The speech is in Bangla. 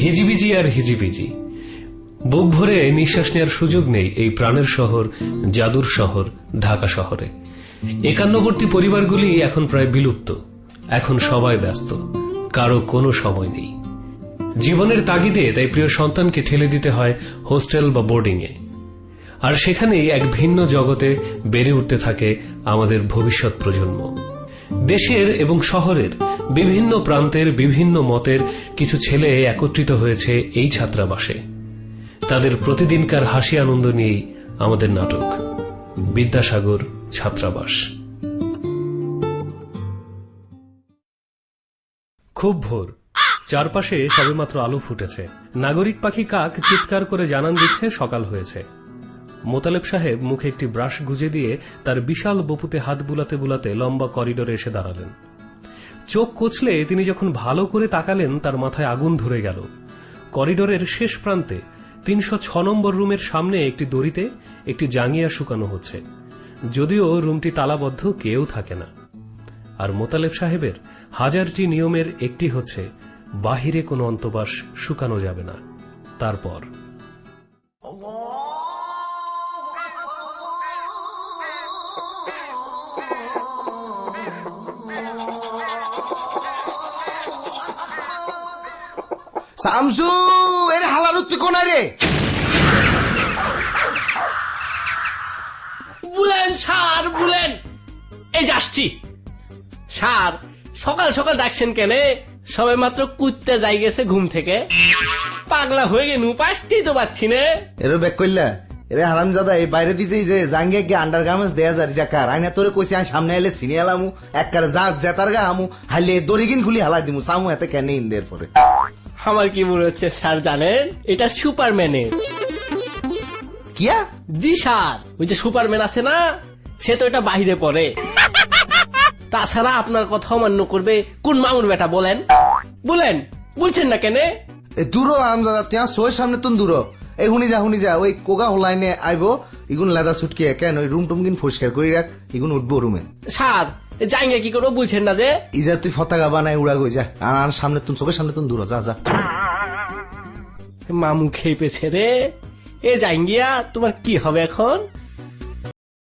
হিজিবিজি আর হিজিবিজি, বুক ভরে নিঃশ্বাস নেওয়ার সুযোগ নেই এই প্রাণের শহর, জাদুর শহর ঢাকা শহরে। একান্নবর্তী পরিবারগুলি এখন প্রায় বিলুপ্ত। এখন সবাই ব্যস্ত, কারো কোনো সময় নেই। জীবনের তাগিদে তাই প্রিয় সন্তানকে ঠেলে দিতে হয় হোস্টেল বা বোর্ডিং এ, আর সেখানেই এক ভিন্ন জগতে বেড়ে উঠতে থাকে আমাদের ভবিষ্যৎ প্রজন্ম। দেশের এবং শহরের বিভিন্ন প্রান্তের বিভিন্ন মতের কিছু ছেলে একত্রিত হয়েছে এই ছাত্রাবাসে। তাদের প্রতিদিনকার হাসি আনন্দ নিয়েই আমাদের নাটক বিদ্যাসাগর ছাত্রাবাস। খুব ভোর, চারপাশে সবেমাত্র আলো ফুটেছে। নাগরিক পাখি কাক চিৎকার করে জানান দিচ্ছে সকাল হয়েছে। মোতালেব সাহেব মুখে একটি ব্রাশ গুজে দিয়ে তার বিশাল বপুতে হাত বুলাতে বুলাতে লম্বা করিডোরে এসে দাঁড়ালেন। চোখ কচলে তিনি যখন ভালো করে তাকালেন, তার মাথায় আগুন ধরে গেল। করিডোরের শেষ প্রান্তে ৩০৬ নম্বর রুমের সামনে একটি দড়িতে একটি জাঙ্গিয়া শুকানো হচ্ছে। যদিও রুমটি তালাবদ্ধ, কেউ থাকে না। আর মোতালেব সাহেবের হাজারটি নিয়মের একটি হচ্ছে, বাহিরে কোনো অন্তবাস শুকানো যাবে না। তারপর শামসু, এর হালালু তুই কোন রে? বুলেন সার, বুলেন, এই যাচ্ছি। সার, সকাল সকাল ডাকছেন কেনে? সবে মাত্র কুত্তে যাই গেছে ঘুম থেকে। পাগলা হয়ে গেনু, পাঁচটি তো পাচ্ছি না। এরও ব্যাক করলা? এরে হারামজাদা, এই বাইরে দিছে যে জাঙ্গে গিয়ে আন্ডার গার্মেন্টস 1000 টাকা আইনা তোরে কইছি আমি সামনে আইলে সিনে আলামু একবারে যা জেতার গা আমু হাইলে দড়িগিন খুলি হালাই দিমু সামু এতে কেন ইন্দের পরে। আমার কি মনে হচ্ছে স্যার জানেন, এটা সুপারম্যানের। কিয়া? জি স্যার, ওই যে সুপারম্যান আছে না, সে তো এটা বাহিরে পড়ে। তাছাড়া আপনার কথা অমান্য করবে কোন মামুর বেটা বলেন? বলেন, বলছেন না কেন? দূর হারামজাদা, তুই সোয়ের সামনে তুন দূর। এই হুনি যা ওই কোগা হোলাইনে আইবো, ইগুন লেদা সুটকে কেন ওই রুম টুম কিন পরিষ্কার করে রাখ, ইগুন উঠবো রুমে। স্যার যাইঙ্গে কি করবো বলছেন না যে? ইজা তুই ফতাকা বানাই উড়া গই যা, আর সামনে তুন চোখের সামনে তুন দূর যা যা। মামু খেপেছে রে। এ যাইঙ্গিয়া তোমার কি হবে এখন?